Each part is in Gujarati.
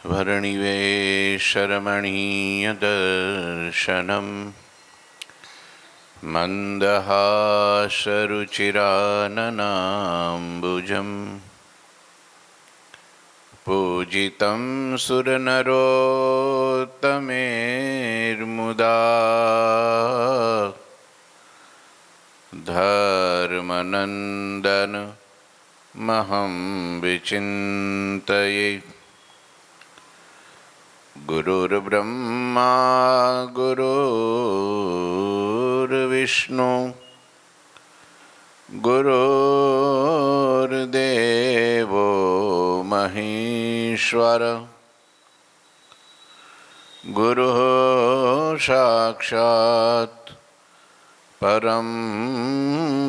वर्णिवेशरमणीयदर्शनम् मन्दहासरुचिराननाम्बुजम् पूजितं सुरनरोत्तमेर्मुदा धर्मनन्दन महं विचिन्तये। गुरुर्ब्रह्मा गुरुर्विष्णु गुरुर्देवो महेश्वर गुरुः साक्षात् परं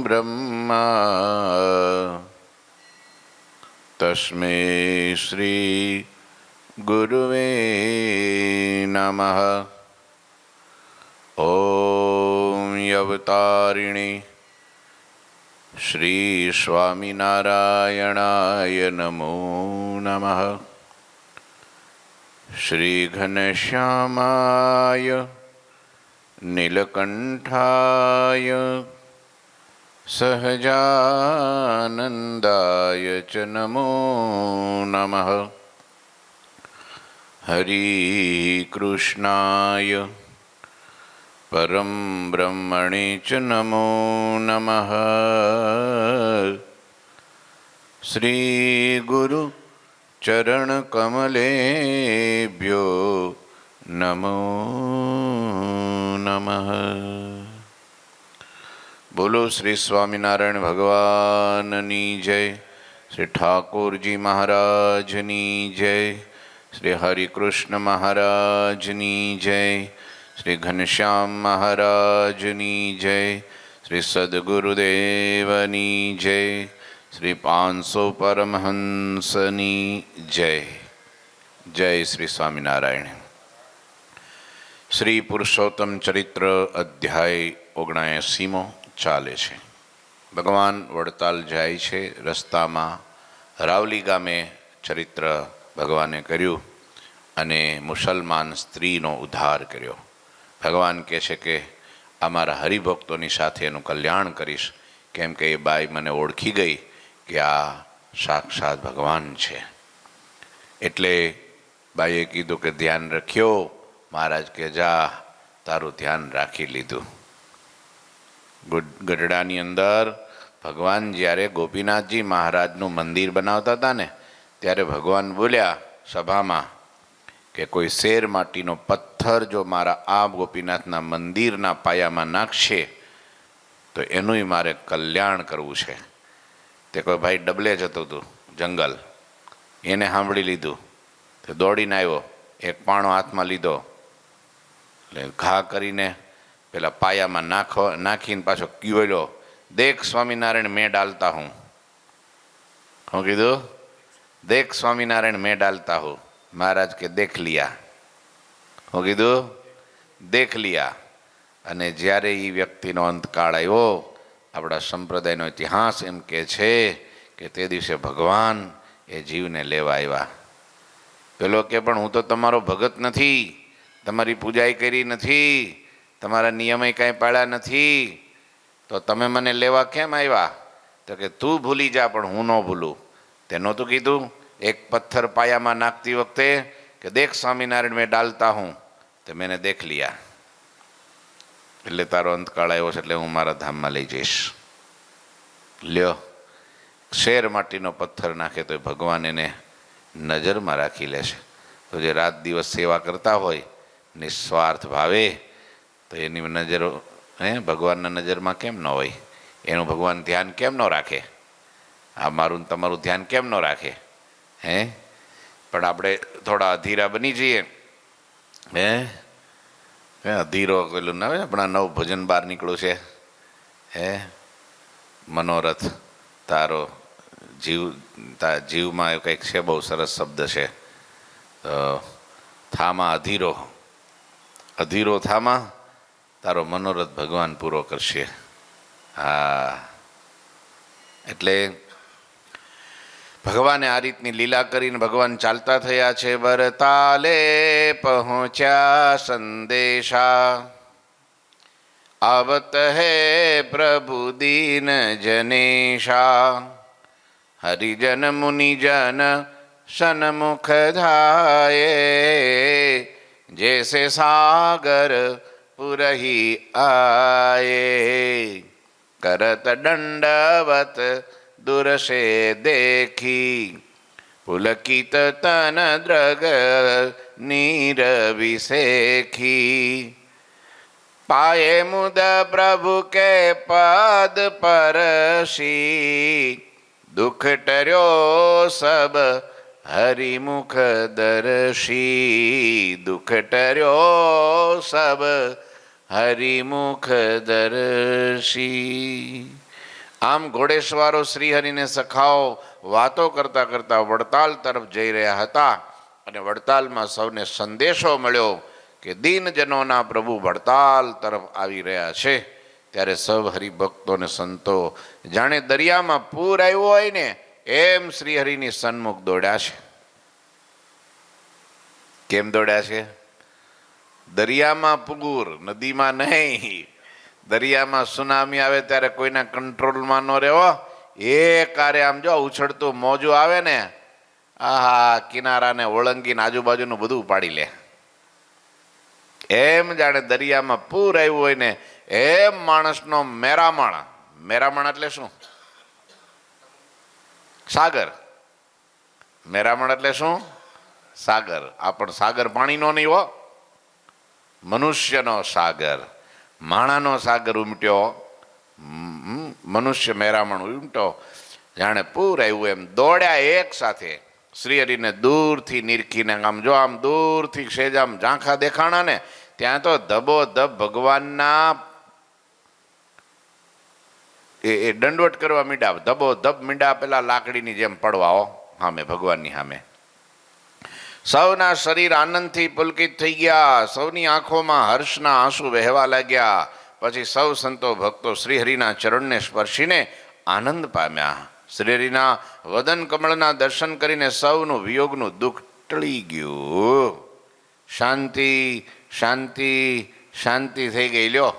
ब्रह्मा तस्मै श्री गुरुवे नमः। ॐ अवतारिणे श्री स्वामिनारायणाय नमो नमः। श्री घनश्यामाय नीलकंठाय सहजानंदाय च नमो नमः। हरि कृष्णाय परम ब्रह्मणे च नमो नमः। श्री गुरु चरण कमलेभ्यो नमो नमः। बोलो श्री स्वामीनारायण भगवाननी जय। श्री ठाकुरजी महाराजनी जय। श्री हरिकृष्ण महाराजनी जय। श्री घनश्याम महाराजनी जय। श्री सद्गुरुदेवनी जय। श्री 500 परमहंसनी जय। जय श्री स्वामीनारायण। श्री पुरुषोत्तम चरित्र अध्याय 79 ચાલે છે। ભગવાન વડતાલ જાય છે, રસ્તામાં રાવલી ગામે ચરિત્ર ભગવાને કર્યું અને મુસલમાન સ્ત્રીનો ઉદ્ધાર કર્યો। ભગવાન કહે છે કે આ મારા હરિભક્તોની સાથે એનું કલ્યાણ કરીશ, કેમ કે એ બાઈ મને ઓળખી ગઈ કે આ સાક્ષાત ભગવાન છે। એટલે બાઈએ કીધું કે ધ્યાન રાખ્યો। મહારાજ કે જા, તારું ધ્યાન રાખી લીધું। ગઢડાની અંદર ભગવાન જ્યારે ગોપીનાથજી મહારાજનું મંદિર બનાવતા હતા ને, ત્યારે ભગવાન બોલ્યા સભામાં કે કોઈ શેર માટીનો પથ્થર જો મારા આ ગોપીનાથના મંદિરના પાયામાં નાખશે તો એનુંય મારે કલ્યાણ કરવું છે। તે કોઈ ભાઈ ડબલે જતું હતું જંગલ, એને સાંભળી લીધું તો દોડીને આવ્યો, એક પાણો હાથમાં લીધો, એટલે ઘા કરીને પેલા પાયામાં નાખીને પાછો કીધો, દેખ સ્વામિનારાયણ મેં ડાલતા હું। હું કીધું? દેખ સ્વામિનારાયણ મેં ડાલતા હું। મહારાજ કે દેખ લિયા। હું કીધું? દેખ લિયા। અને જ્યારે એ વ્યક્તિનો અંતકાળ આવ્યો, આપણા સંપ્રદાયનો ઇતિહાસ એમ કહે છે કે તે દિવસે ભગવાન એ જીવને લેવા આવ્યા। પેલો કે પણ હું તો તમારો ભગત નથી, તમારી પૂજાઈ કરી નથી, તમારા નિયમે કાંઈ પાળ્યા નથી, તો તમે મને લેવા કેમ આવ્યા? તો કે તું ભૂલી જા પણ હું ન ભૂલું। તે નહોતું કીધું એક પથ્થર પાયામાં નાખતી વખતે કે દેખ સ્વામિનારાયણ મેં ડાલતા હું, તો મેને દેખ લિયા। એટલે તારો અંતકાળ આવ્યો છે, એટલે હું મારા ધામમાં લઈ જઈશ। લ્યો, શેર માટીનો પથ્થર નાખે તો ભગવાન એને નજરમાં રાખી લે છે। તો જે રાત દિવસ સેવા કરતા હોય નિસ્વાર્થ ભાવે, તો એની નજર ભગવાનના નજરમાં કેમ ન હોય? એનું ભગવાન ધ્યાન કેમ ન રાખે? આ મારું તમારું ધ્યાન કેમ ન રાખે? પણ આપણે થોડા અધીરા બની જઈએ। અધીરો પેલું ના હોય, આપણા નવ ભજન બહાર નીકળ્યું છે, મનોરથ તારો જીવમાં એવું કંઈક છે, બહુ સરસ શબ્દ છે। તો થામાં અધીરો, અધીરો થામાં તારો મનોરથ ભગવાન પૂરો કરશે। હા, એટલે ભગવાને આ રીતની લીલા કરીને ભગવાન ચાલતા થયા છે. વરતાલે પહોંચ્યા સંદેશા, આવત હે પ્રભુ દીન જનેશા. હરિજન મુનિજન સન્મુખ ધાયે, જૈસે સાગર પુરહી આયે. કરત દંડવત દુરશે દેખી, પુલકિત તન દ્રગ નીર વિશેખી. પાયે મુદ પ્રભુ કે પદ પરશી, દુઃખ ટર્યો સબ હરિમુખ દર્શી. દુઃખ ટર્યો સબ હરિમુખ દર્શી. આમ ઘોડેસવારો શ્રીહરિને સખાઓ વાતો કરતા કરતા વડતાલ તરફ જઈ રહ્યા હતા. અને વડતાલમાં સૌને સંદેશો મળ્યો કે દીનજનોના પ્રભુ વડતાલ તરફ આવી રહ્યા છે. ત્યારે સૌ હરિભક્તોને સંતો જાણે દરિયામાં પૂર આવ્યું હોય ને એમ શ્રીહરિની સન્મુખ દોડ્યા છે. કેમ દોડ્યા છે? દરિયામાં પૂર, નદીમાં નહીં. દરિયામાં સુનામી આવે ત્યારે કોઈના કંટ્રોલમાં ન રહેવો. એ કારે આમ જો ઉછળતું મોજું આવે ને, આહા, કિનારાને ઓળંગીને આજુબાજુનું બધું ઉપાડી લે. એમ જાણે દરિયામાં પૂર આવ્યું હોય ને એમ માણસનો મેરામણ. મેરામણ એટલે શું? સાગર. મેરામણ એટલે શું? સાગર. આ પણ સાગર પાણીનો નહીં હો, મનુષ્યનો સાગર. માણાનો સાગર ઉમટ્યો, મનુષ્ય મેરામણ ઉમટ્યો. જાણે પૂર આવ્યું એમ દોડ્યા એક સાથે. શ્રીહરિને દૂરથી નિરખીને આમ જો આમ દૂરથી સેજ આમ ઝાંખા દેખાણા ને ત્યાં તો ધબોધબ ભગવાનના એ દંડવટ કરવા મીંડા, ધબોધબ મીંડા પેલા લાકડીની જેમ પડવાઓ સામે, ભગવાનની સામે. સૌના શરીર આનંદથી પુલકિત થઈ ગયા. સૌની આંખોમાં હર્ષના આંસુ વહેવા લાગ્યા. પછી સૌ સંતો ભક્તો શ્રીહરિના ચરણને સ્પર્શીને આનંદ પામ્યા. શ્રીહરિના વદન કમળના દર્શન કરીને સૌનું વિયોગનું દુઃખ ટળી ગયું. શાંતિ શાંતિ શાંતિ થઈ ગઈ. લ્યો,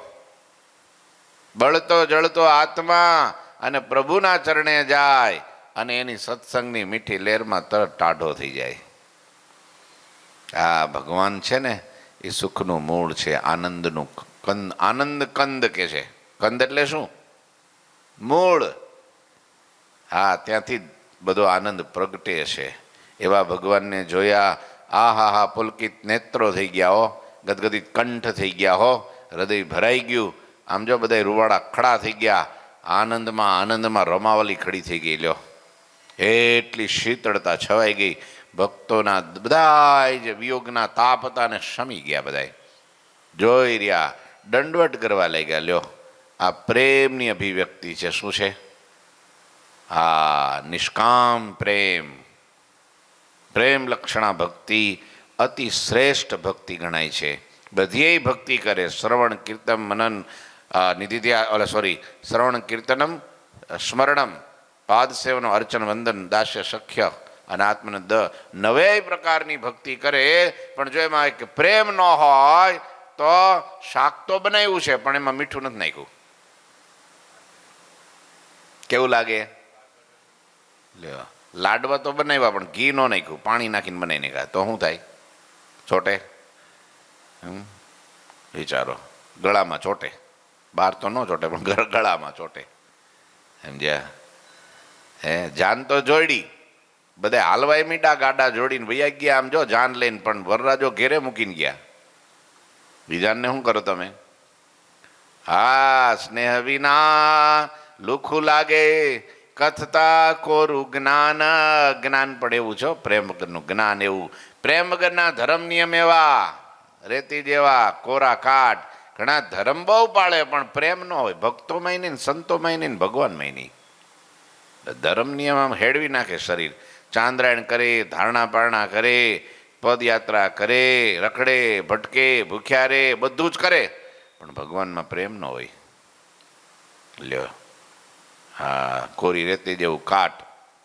બળતો જળતો આત્મા અને પ્રભુના ચરણે જાય અને એની સત્સંગની મીઠી લહેરમાં તરત ટાઢો થઈ જાય. આ ભગવાન છે ને એ સુખનું મૂળ છે, આનંદનું કંદ. આનંદ કંદ કે છે. કંદ એટલે શું? મૂળ. હા, ત્યાંથી બધો આનંદ પ્રગટે છે. એવા ભગવાનને જોયા. આ હા હા, પુલકિત નેત્રો થઈ ગયા હો, ગદગદિત કંઠ થઈ ગયા હો, હૃદય ભરાઈ ગયું. આમ જો બધા રૂવાડા ખડા થઈ ગયા. આનંદમાં આનંદમાં રમાવલી ખડી થઈ ગઈ. લ્યો, એટલી શીતળતા છવાઈ ગઈ. ભક્તોના બધા જે વિયોગના તાપ હતા ને શમી ગયા. બધા જોઈ રહ્યા, દંડવટ કરવા લાગ્યા. લ્યો, આ પ્રેમની અભિવ્યક્તિ છે. શું છે? આ નિષ્કામ પ્રેમ. પ્રેમ લક્ષણા ભક્તિ અતિ શ્રેષ્ઠ ભક્તિ ગણાય છે. બધીય ભક્તિ કરે, શ્રવણ કીર્તન મનન શ્રવણ કીર્તનમ સ્મરણમ પાદસેવનો અર્ચન વંદન દાસ્ય સખ્ય અને આત્મને નવે પ્રકારની ભક્તિ કરે. પણ જો એમાં એક પ્રેમ ન હોય તો શાક તો બનાવ્યું છે પણ એમાં મીઠું નથી નાખ્યું. કેવું લાગે? લ્યો, લાડવા તો બનાવ્યા પણ ઘી ન નાખ્યું, પાણી નાખીને બનાવી નાખ્યા તો શું થાય? ચોટે. વિચારો, ગળામાં ચોટે. બહાર તો ન ચોટે પણ ગળામાં ચોટે. સમજ્યા? હે, જાન તો જોડી. બધા હાલવાય મીઠા ગાડા જોડીને વૈયા ગયા. આમ જો જાન લઈને, પણ વરરાજો ઘેરે મૂકીને ગયા. બીજાને શું કરો તમે? હા, સ્નેહ વિના લુખું લાગે, કથતા કોરું જ્ઞાન. જ્ઞાન પણ એવું છો, પ્રેમ વગરનું જ્ઞાન એવું. પ્રેમ વગરના ધર્મ નિયમ એવા રેતી જેવા કોરા કાટ. ઘણા ધર્મ બહુ પાળે પણ પ્રેમ ન હોય. ભક્તોમાં નહીં, સંતોમાં નહીં, ભગવાનમાં નહીં. ધર્મ નિયમ આમ હેડવી નાખે શરીર. ચાંદ્રાયણ કરે, ધારણા પારણા કરે, પદયાત્રા કરે, રખડે, ભટકે, ભૂખ્યા રે, બધું જ કરે પણ ભગવાનમાં પ્રેમ ન હોય. લ્યો, હા, કોરી રેતી જેવું કાટ.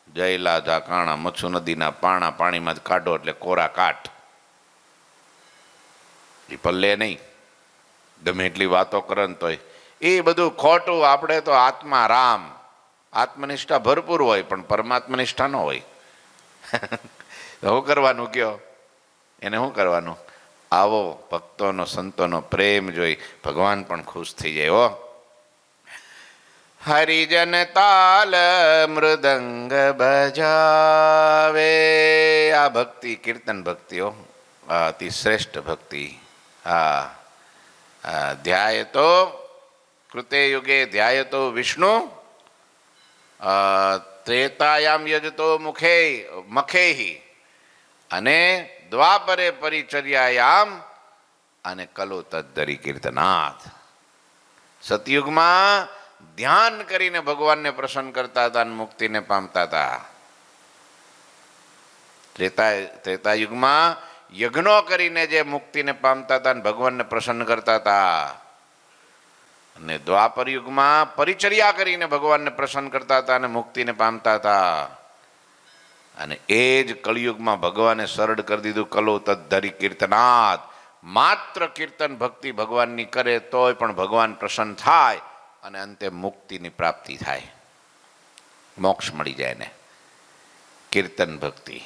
જયલા ઝાકાણા મચ્છુ નદીના પાણા પાણીમાં જ કાઢો એટલે કોરા કાઠ. એ પલ્લે નહીં, ગમે એટલી વાતો કરે ને તોય એ બધું ખોટું. આપણે તો આત્મા રામ, આત્મનિષ્ઠા ભરપૂર હોય પણ પરમાત્મનિષ્ઠા ન હોય. શું કરવાનું કયો? એને શું કરવાનું? આવો ભક્તોનો સંતોનો પ્રેમ જોઈ ભગવાન પણ ખુશ થઈ જાય. હો હરિજન તાલ મૃદંગ બજાવે. આ ભક્તિ કીર્તન ભક્તિઓ અતિ શ્રેષ્ઠ ભક્તિ. ધ્યાય તો કૃતે યુગે ધ્યાય તો વિષ્ણુ ત્રેતાયામ યજતો મખેહી અને દ્વાપરે પરિચર્યાયામ અને કલો તદ્દરી કીર્તનાથ. સતયુગમાં ધ્યાન કરીને ભગવાનને પ્રસન્ન કરતા હતા અને મુક્તિને પામતા હતા. ત્રેતાયુગમાં યજ્ઞો કરીને જે મુક્તિને પામતા હતા અને ભગવાનને પ્રસન્ન કરતા હતા. અને દ્વાપર યુગમાં પરિચર્યા કરીને ભગવાનને પ્રસન્ન કરતા હતા અને મુક્તિને પામતા હતા. અને એ જ કળિયુગમાં ભગવાને સરળ કરી દીધું કલો તદ્ધરી કીર્તનાથ. માત્ર કીર્તન ભક્તિ ભગવાનની કરે તોય પણ ભગવાન પ્રસન્ન થાય અને અંતે મુક્તિની પ્રાપ્તિ થાય, મોક્ષ મળી જાય ને. કીર્તન ભક્તિ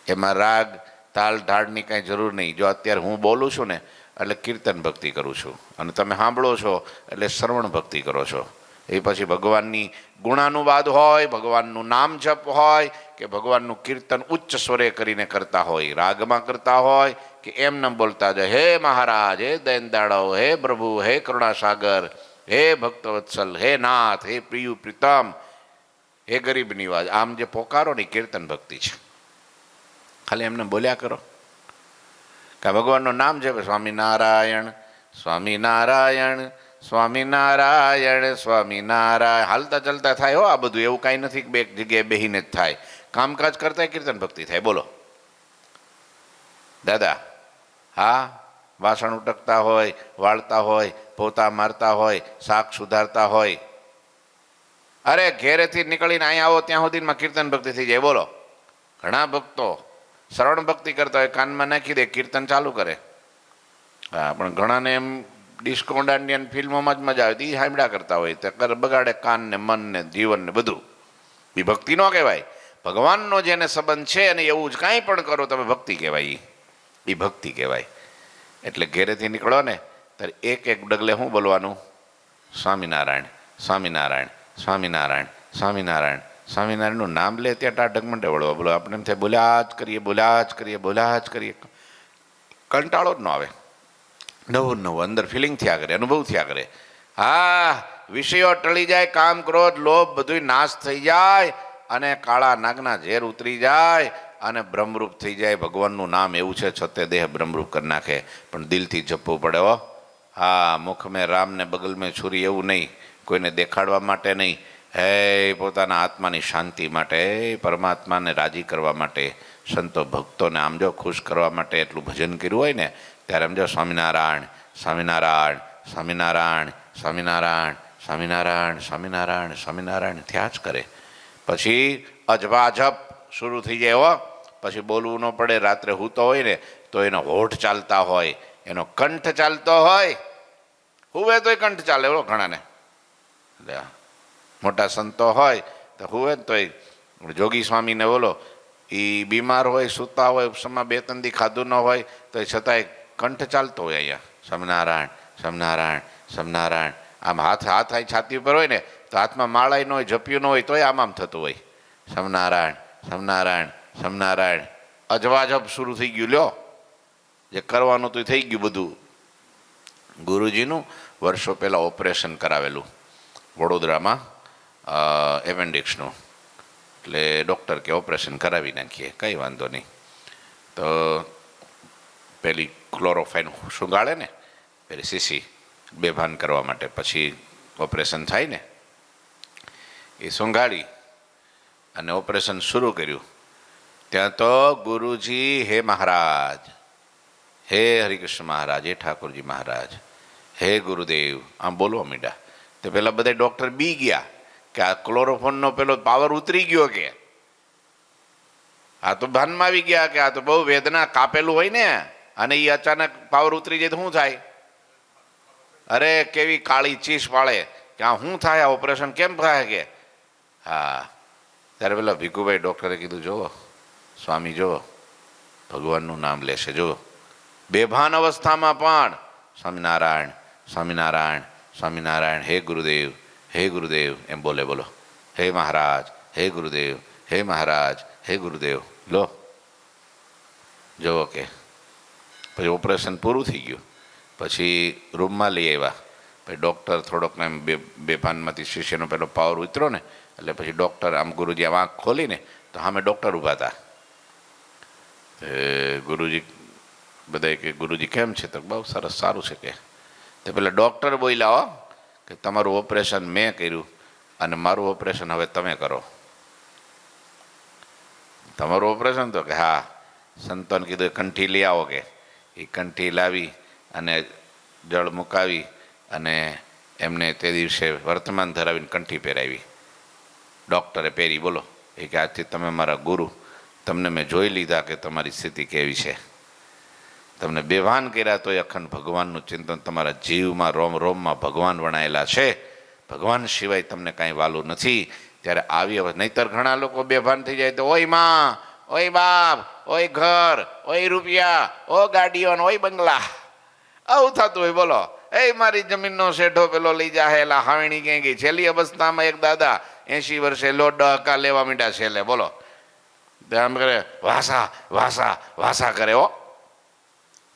એમાં રાગ તાલ ઢાળની કાંઈ જરૂર નહીં. જો અત્યારે હું બોલું છું ને એટલે કીર્તન ભક્તિ કરું છું અને તમે સાંભળો છો એટલે શ્રવણ ભક્તિ કરો છો. એ પછી ભગવાનની ગુણાનુવાદ હોય, ભગવાનનું નામ જપ હોય કે ભગવાનનું કીર્તન ઉચ્ચ સ્વરે કરીને કરતા હોય, રાગમાં કરતા હોય કે એમને બોલતા જાય, હે મહારાજ, હે દયનદાળવ, હે પ્રભુ, હે કરુણાસાગર, હે ભક્તવત્સલ, હે નાથ, હે પ્રિયુ પ્રીતમ, હે ગરીબ નિવાજ. આમ જે પોકારો ને કીર્તન ભક્તિ છે. ખાલી એમને બોલ્યા કરો કે ભગવાનનું નામ છે, સ્વામિનારાયણ સ્વામિનારાયણ સ્વામિનારાયણ સ્વામિનારાયણ. હાલતા ચાલતા થાય. હો આ બધું એવું કાંઈ નથી કે બે એક જગ્યાએ બેહીને જ થાય. કામકાજ કરતા કીર્તન ભક્તિ થાય. બોલો દાદા. હા, વાસણ ઉટકતા હોય, વાળતા હોય, પોતા મારતા હોય, શાક સુધારતા હોય, અરે ઘેરેથી નીકળીને અહીંયા આવો ત્યાં સુધીમાં કીર્તન ભક્તિ થઈ જાય. બોલો ઘણા ભક્તો શ્રવણ ભક્તિ કરતા હોય, કાનમાં નાખી દે, કીર્તન ચાલુ કરે. હા, પણ ઘણાને એમ ડિસ્કો દાંડિયા ફિલ્મોમાં જ મજા આવે, એ સાંભળ્યા કરતા હોય, તે બગાડે કાનને, મનને, જીવનને બધું. એ ભક્તિ ન કહેવાય. ભગવાનનો જેને સંબંધ છે અને એવું જ કાંઈ પણ કરો તમે ભક્તિ કહેવાય. એ ભક્તિ કહેવાય. એટલે ઘેરેથી નીકળો ને ત્યારે એક એક ડગલે શું બોલવાનું? સ્વામિનારાયણ સ્વામિનારાયણ સ્વામિનારાયણ સ્વામિનારાયણ સ્વામિનારાયણનું નામ લે ત્યાં ટાઢક મંડે વળવા. બોલો આપણે એમ થાય બોલ્યા જ કરીએ, બોલ્યા જ કરીએ, બોલ્યા જ કરીએ. કંટાળો જ ન આવે. નવું નવું અંદર ફિલિંગ થયા કરે, અનુભવ થયા કરે. હા, વિષયો ટળી જાય, કામ ક્રોધ લોભ બધું નાશ થઈ જાય અને કાળા નાગના ઝેર ઉતરી જાય અને બ્રહ્મરૂપ થઈ જાય. ભગવાનનું નામ એવું છે છતે દેહ બ્રહ્મરૂપ કરી નાખે, પણ દિલથી જપવું પડે. હો હા, મુખ મેં રામ ને બગલ મેં છુરી એવું નહીં, કોઈને દેખાડવા માટે નહીં. હે પોતાના આત્માની શાંતિ માટે, પરમાત્માને રાજી કરવા માટે, સંતો ભક્તોને આમ જો ખુશ કરવા માટે એટલું ભજન કર્યું હોય ને ત્યારે આમ જો સ્વામિનારાયણ સ્વામિનારાયણ સ્વામિનારાયણ સ્વામિનારાયણ સ્વામિનારાયણ સ્વામિનારાયણ સ્વામિનારાયણ થયા જ કરે. પછી અજવાજપ શરૂ થઈ જાય. હો પછી બોલવું ન પડે. રાત્રે હૂતો હોય ને તો એનો હોઠ ચાલતા હોય, એનો કંઠ ચાલતો હોય. હુવે તોય કંઠ ચાલે. એવો ઘણાને મોટા સંતો હોય તો હુવે તોય. જોગી સ્વામીને બોલો, એ બીમાર હોય, સૂતા હોય, ઉપસમાં બે ત્રણ દી ખાધું ન હોય તો છતાંય કંઠ ચાલતો હોય. અહીંયા સ્વામિનારાયણ સ્વામિનારાયણ સ્વામિનારાયણ. આમ હાથ અહીં છાતી ઉપર હોય ને તો હાથમાં માળાય ન હોય, જપ્યું ન હોય તોય આમ થતું હોય. સ્વામિનારાયણ સ્વામિનારાયણ સ્વામિનારાયણ. અજવાજબ શરૂ થઈ ગયું. લ્યો, જે કરવાનું તો થઈ ગયું બધું. ગુરુજીનું વર્ષો પહેલાં ઓપરેશન કરાવેલું વડોદરામાં, એપેન્ડિક્સનું. એટલે ડૉક્ટર કે ઓપરેશન કરાવી નાખીએ, કંઈ વાંધો નહીં. તો પેલી ક્લોરોફાઇન સુંગાળે ને, પેલી શીશી બેભાન કરવા માટે, પછી ઓપરેશન થાય ને, એ સુંગાળી અને ઓપરેશન શરૂ કર્યું. ત્યાં તો ગુરુજી હે મહારાજ, હે હરિકૃષ્ણ મહારાજ, હે ઠાકોરજી મહારાજ, હે ગુરુદેવ આમ બોલવા માંડ્યા. તો પેલા બધા ડૉક્ટર બી ગયા કે આ ક્લોરોફોનનો પેલો પાવર ઉતરી ગયો કે આ તો ભાનમાં આવી ગયા કે આ તો બહુ વેદના કાપેલું હોય ને અને એ અચાનક પાવર ઉતરી જાય તો શું થાય? અરે કેવી કાળી ચીસ પાડે કે આ શું થાય, આ ઓપરેશન કેમ થાય કે હા. ત્યારે પેલા ભીખુભાઈ ડૉક્ટરે કીધું જુઓ સ્વામી જુઓ ભગવાનનું નામ લેશે જુઓ બેભાન અવસ્થામાં પણ સ્વામિનારાયણ સ્વામિનારાયણ સ્વામિનારાયણ હે ગુરુદેવ હે ગુરુદેવ એમ બોલે. બોલો હે મહારાજ હે ગુરુદેવ હે મહારાજ હે ગુરુદેવ. લો જુઓ કે પછી ઓપરેશન પૂરું થઈ ગયું. પછી રૂમમાં લઈ આવ્યા. પછી ડૉક્ટર થોડોક એમ બેભાનમાંથી શિષ્યનો પેલો પાવર ઉતર્યો ને એટલે પછી ડૉક્ટર આમ ગુરુજી આમ આંખ ખોલીને તો સામે ડૉક્ટર ઊભા હતા. ગુરુજી બધા કે ગુરુજી કેમ છે? તો બહુ સરસ સારું છે કે. તો પેલા ડૉક્ટર બોલ્યા હો કે તમારું ઓપરેશન મેં કર્યું અને મારું ઓપરેશન હવે તમે કરો. તમારું ઓપરેશન તો કે હા. સંતોને કીધું કંઠી લઈ આવો કે એ કંઠી લાવી અને જળ મુકાવી અને એમને તે દિવસે વર્તમાન ધરાવીને કંઠી પહેરાવી. ડૉક્ટરે પહેરી. બોલો એ કે આજથી તમે મારા ગુરુ, તમને મેં જોઈ લીધા કે તમારી સ્થિતિ કેવી છે. તમને બેભાન કર્યા તોય અખંડ ભગવાનનું ચિંતન તમારા જીવમાં રોમ રોમમાં ભગવાન વણાયેલા છે. ભગવાન સિવાય તમને કાંઈ વાલું નથી. ત્યારે આવી હવે નહીતર ઘણા લોકો બેભાન થઈ જાય તો ઓય માં, ઓય બાપ, ઓય ઘર, ઓય રૂપિયા, ઓ ગાડીઓ, ઓય બંગલા, આવું થતું હોય. બોલો એ મારી જમીનનો શેઠો પેલો લઈ જાય એલા હાવણી ક્યાં ગઈ. છેલ્લી અવસ્થામાં એક દાદા 80 વર્ષે લોટ ડહકા લેવા માંડ્યા છેલ્લે. બોલો આમ કરે વાસા વાસા વાસા કરે. હો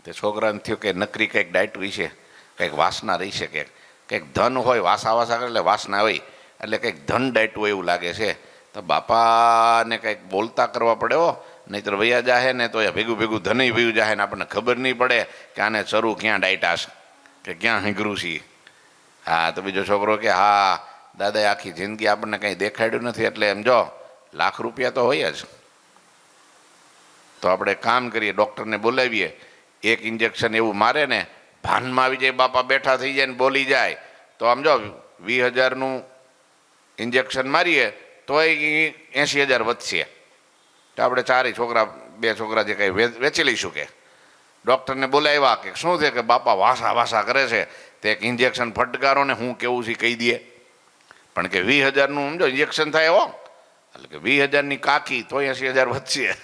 તે છોકરાને થયું કે નકરી કંઈક ડાયટું છે, કંઈક વાસના રહી છે, કંઈક ધન હોય વાસા વાસા કરે એટલે વાસના હોય એટલે કંઈક ધન ડાયટું એવું લાગે છે. તો બાપાને કંઈક બોલતા કરવા પડે. હો નહીંતર વૈયા જાહે ને તો ભેગું ભેગું ધનય ભયું જાહે ને આપણને ખબર નહીં પડે કે આને ચરું ક્યાં ડાયટા છે કે ક્યાં હીંગરું છે. હા તો બીજો છોકરો કે હા દાદાએ આખી જિંદગી આપણને કંઈ દેખાડ્યું નથી એટલે એમ જો લાખ રૂપિયા તો હોય જ. તો આપણે કામ કરીએ, ડૉક્ટરને બોલાવીએ, એક ઇન્જેક્શન એવું મારે ને ભાનમાં આવી જાય, બાપા બેઠા થઈ જાય ને બોલી જાય તો આમ જો 20,000નું ઇન્જેક્શન મારીએ તોય 80,000 વધશે. તો આપણે ચારેય છોકરા, 2 છોકરા જે કંઈ વેચી લઈશું કે. ડૉક્ટરને બોલાવ્યા કે શું છે કે બાપા વાસા વાસા કરે છે તે એક ઇન્જેક્શન ફટકારો ને હું કેવું છે કહી દે. પણ કે 20,000નું સમજો ઇન્જેક્શન થાય. હો એટલે કે 20,000ની કાકી તો 80,000 વધશે.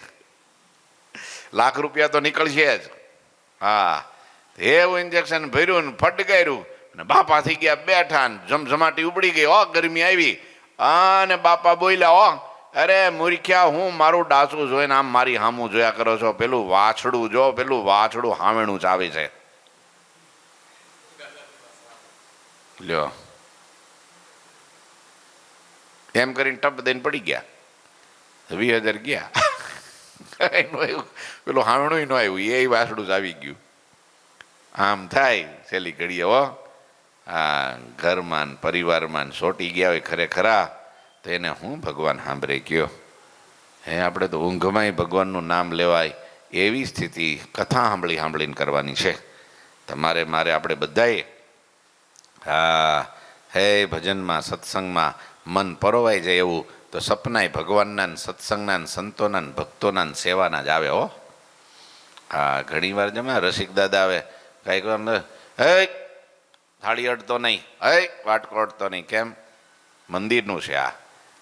લાખ રૂપિયા તો નીકળશે જ. હા એવું ઇન્જેક્શન ભર્યું ને ફટકાર્યું ને બાપા થઈ ગયા બેઠા ને જમઝમાટી ઉપડી ગઈ. હો ગરમી આવી અને બાપા બોલ્યા હો અરે મૂર્ખ્યા હું મારું ડાસું જોઈને આમ મારી હામું જોયા કરો છો? પેલું વાછડું જો, પેલું વાછડું હામેણું જ આવે છે. લ્યો એમ કરીને ટપ દઈને પડી ગયા. 20,000 ગયા. પેલું હામણું ન આવ્યું, એ વાછડું જ આવી ગયું. આમ થાય છેલ્લી ઘડીએ. હો આ ઘરમાં પરિવારમાં સોટી ગયા હોય ખરેખરા તો એને હું ભગવાન સાંભળે ગયો. હે આપણે તો ઊંઘમાંય ભગવાનનું નામ લેવાય એવી સ્થિતિ કથા સાંભળીને કરવાની છે. તમારે મારે આપણે બધાએ હા હે ભજનમાં સત્સંગમાં મન પરોવાઈ જાય એવું તો સપનાય ભગવાનના સત્સંગના સંતોના ભક્તોના સેવાના જ આવે. હો હા ઘણી વાર જમા રસિક દાદા આવે કાંઈક હે થાળી અડતો નહીં, હે વાટકો અડતો નહીં. કેમ? મંદિરનું છે આ.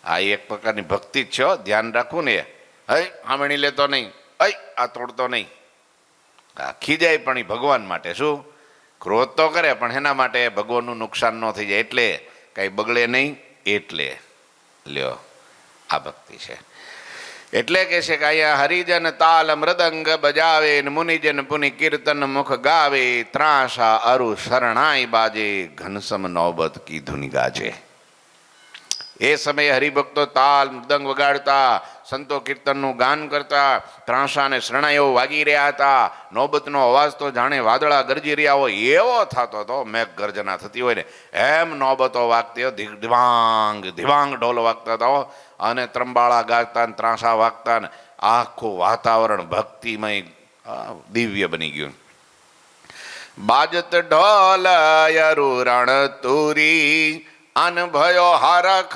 આ એક પ્રકારની ભક્તિ જ છે. ધ્યાન રાખવું ને. હે હામણી લેતો નહીં, હે આ તોડતો નહીં. આ ખીજાય પણ એ ભગવાન માટે. શું ક્રોધ તો કરે પણ એના માટે ભગવાનનું નુકસાન ન થઈ જાય એટલે કાંઈ બગડે નહીં એટલે. લ્યો આ ભક્તિ છે. એટલે કે છે કે અહીંયા હરિજન તાલ મૃદંગ બજાવે ને મુનિજન પુનિ કીર્તન મુખ ગાવે ત્રાસા અરુ શરણાઈ બાજે ઘનસમ નૌબત કી ધુન ગાજે. એ સમયે હરિભક્તો તાલ મૃદંગ વગાડતા, સંતો કીર્તનનું ગાન કરતા, ત્રાસા અને શરણાઈઓ વાગી રહ્યા હતા. નોબતનો અવાજ તો જાણે વાદળા ગરજી રહ્યા હોય એવો થતો હતો. મેઘ ગર્જના થતી હોય ને એમ નોબતો વાગતી. દિવાંગ દિવાંગ ઢોલ વાગતા હતા અને ત્રંબાળા ગાતા ને ત્રાસા વાગતા ને આખું વાતાવરણ ભક્તિમય દિવ્ય બની ગયું. બાજત ઢોલ યરુ રણ તુરી अन भयो हरख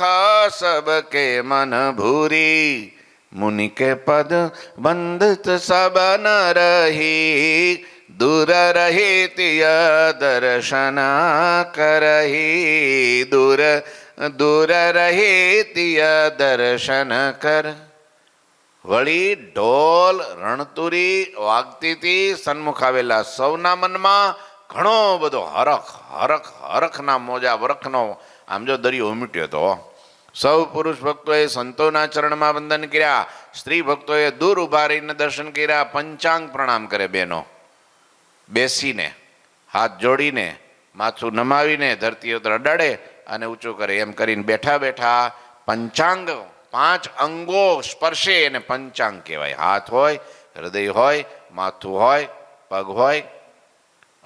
सबके मन भूरी मुनि के पद बंधित सब न रही दूर रही तिय दर्शन करही दूर दूर रही तिय દર્શન કર. વળી ઢોલ રણતુરી વાગતી હતી. સન્મુખ આવેલા સૌના મનમાં ઘણો બધો હરખ હરખ હરખના મોજા વરખનો આમ જો દરિયો ઉમટ્યો હતો. સૌ પુરુષ ભક્તોએ સંતોના ચરણમાં વંદન કર્યા. સ્ત્રી ભક્તોએ દૂર ઉભા રહીને દર્શન કર્યા. પંચાંગ પ્રણામ કરે બહેનો, બેસીને હાથ જોડીને માથું નમાવીને ધરતી ઉપર અડાડે અને ઊંચું કરે. એમ કરીને બેઠા બેઠા પંચાંગ 5 અંગો સ્પર્શે એને પંચાંગ કહેવાય. હાથ હોય, હૃદય હોય, માથું હોય, પગ હોય.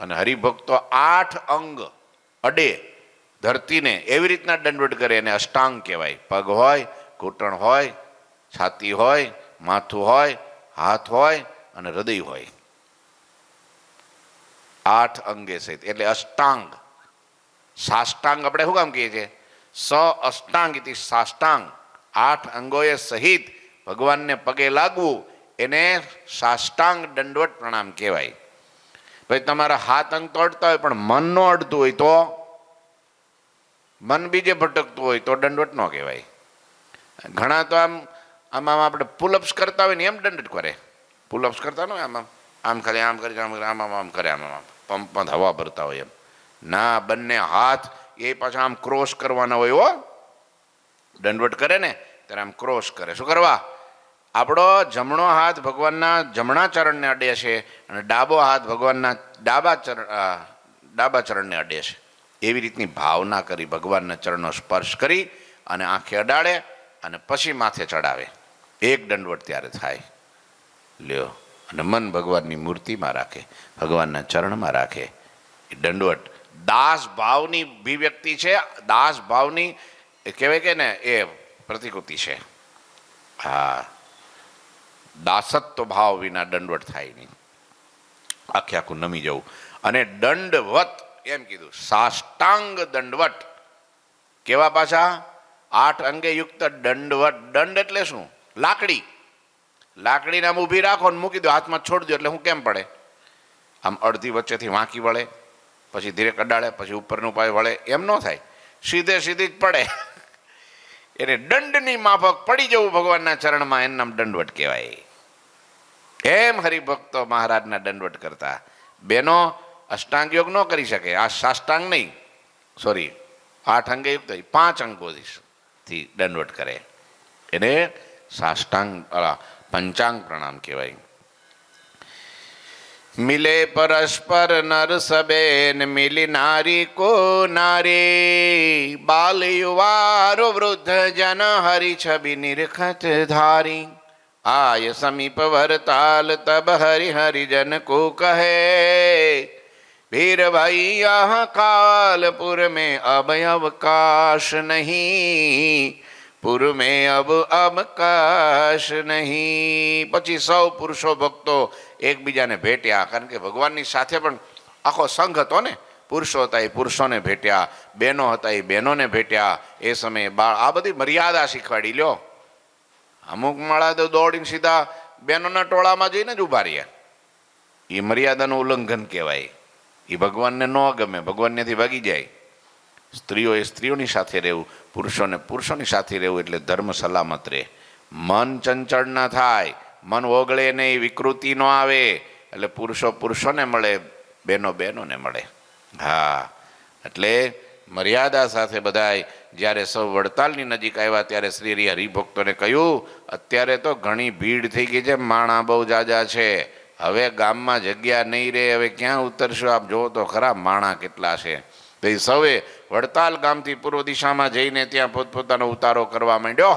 અને હરિભક્તો 8 અંગ અડે ધરતીને એવી રીતના દંડવત કરે એને અષ્ટાંગ કહેવાય. પગ હોય, ઘૂંટણ હોય, છાતી હોય, માથું હોય, હાથ હોય અને હૃદય હોય. 8 અંગે સહિત એટલે અષ્ટાંગ. સાષ્ટાંગ આપણે શું કામ કહીએ છીએ? સ અષ્ટાંગ ઇતિ સાષ્ટાંગ. 8 અંગોએ સહિત ભગવાનને પગે લાગવું એને સાષ્ટાંગ દંડવત પ્રણામ કહેવાય. ભાઈ તમારા હાથ અંગ તો અડતા હોય પણ મન ન અડતું હોય તો, મન બીજે ભટકતું હોય તો દંડવત ન કહેવાય. ઘણા તો આમ આમાં આપણે પુલઅપ્સ કરતા હોય ને એમ દંડવત કરે. પુલઅપ્સ કરતા ન હોય આમ આમ ખાલી આમ કરી આમ આમ કરે આમ આમ પંપમાં હવા ભરતા હોય એમ ના. બંને હાથ એ પાછા આમ ક્રોસ કરવાના હોય. હો દંડવત કરે ને ત્યારે આમ ક્રોસ કરે. શું કરવા? આપણો જમણો હાથ ભગવાનના જમણા ચરણને અડે છે અને ડાબો હાથ ભગવાનના ડાબા ચરણને અડે છે. એવી રીતની ભાવના કરી ભગવાનના ચરણનો સ્પર્શ કરી અને આંખે અડાડે અને પછી માથે ચડાવે. એક દંડવત ત્યારે થાય. લ્યો અને મન ભગવાનની મૂર્તિમાં રાખે, ભગવાનના ચરણમાં રાખે. એ દંડવત દાસ ભાવની અભિવ્યક્તિ છે. દાસ ભાવની કહેવાય કે ને એ પ્રતિકૃતિ છે. હા, દાસત્વ ભાવ વિના દંડવત થાય નહીં. આખે આખું નમી જવું. અને દંડવત એમ કીધું. સાષ્ટાંગ દંડવત કેવા પાછા? 8 અંગે યુક્ત દંડવત. દંડ એટલે શું? લાકડી. લાકડીને આમ ઊભી રાખો ને મૂકી દો, હાથમાં છોડી દો એટલે હું કેમ પડે? આમ અડધી વચ્ચેથી વાંકી વળે, પછી ધીરે કડાડે, પછી ઉપરનું પાય વળે. એમ ન થાય, સીધે સીધી જ પડે. એને દંડની માફક પડી જવું ભગવાનના ચરણમાં, એનું નામ દંડવત કહેવાય. એમ હરિભક્તો મહારાજના દંડવત કરતા. બેનો અષ્ટાંગ યોગ ન કરી શકે. આ સાષ્ટાંગ નહીં, સોરી 8 અંગે યુક્ત 5 અંગોથી દંડવત કરે એને સાષ્ટાંગ પંચાંગ પ્રણામ કહેવાય. મિલે પરસ્પર નર સબેન મિલી નારી કો નારી બાલ યુવારો વૃદ્ધ જન હરિ છબી નિરખત ધારી આય સમીપ વરતાલ તબ હરિ હરિજન को કહે वीर भाई यहाँ कालपुर में अब अवकाश नहीं पुर में अब अवकाश नहीं. પછી સૌ પુરુષો ભક્તો એકબીજાને ભેટ્યા. કારણ કે ભગવાનની સાથે પણ આખો સંઘ હતો ને. પુરુષો હતા એ પુરુષોને ભેટ્યા, બહેનો હતા એ બહેનોને ભેટ્યા. એ સમયે આ બધી મર્યાદા શીખવાડી. લ્યો અમુક માળા તો દોડીને સીધા બહેનોના ટોળામાં જઈને જ ઉભા રહ્યા. એ મર્યાદાનું ઉલ્લંઘન કહેવાય. એ ભગવાનને ન ગમે, ભગવાનનેથી ભાગી જાય. સ્ત્રીઓએ સ્ત્રીઓની સાથે રહેવું, પુરુષોને પુરુષોની સાથે રહેવું એટલે ધર્મ સલામત રહે. મન ચંચળ ના થાય, મન ઓગળે નહીં, વિકૃતિ ન આવે. એટલે પુરુષો પુરુષોને મળે, બહેનો બહેનોને મળે. હા, એટલે મર્યાદા સાથે બધાય જ્યારે સૌ વડતાલની નજીક આવ્યા ત્યારે શ્રી હરિભક્તોને કહ્યું, અત્યારે તો ઘણી ભીડ થઈ ગઈ છે, માણા બહુ જાજા છે, હવે ગામમાં જગ્યા નહીં રહે, હવે ક્યાં ઉતરશો? આપ જોવો તો ખરા માણા કેટલા છે. તો એ સૌએ વડતાલ ગામથી પૂર્વ દિશામાં જઈને ત્યાં પોતપોતાનો ઉતારો કરવા માંડ્યો.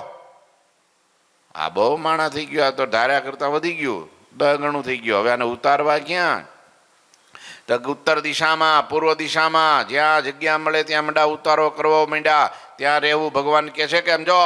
આ બહુ માણા થઈ ગયું, આ તો ધાર્યા કરતાં વધી ગયું, 10 ગણું થઈ ગયું. હવે આને ઉતારવા ક્યાં? તો ઉત્તર દિશામાં, પૂર્વ દિશામાં જ્યાં જગ્યા મળે ત્યાં મંડા ઉતારો કરવા માંડ્યા. ત્યાં રહેવું ભગવાન કહે છે કે સમજો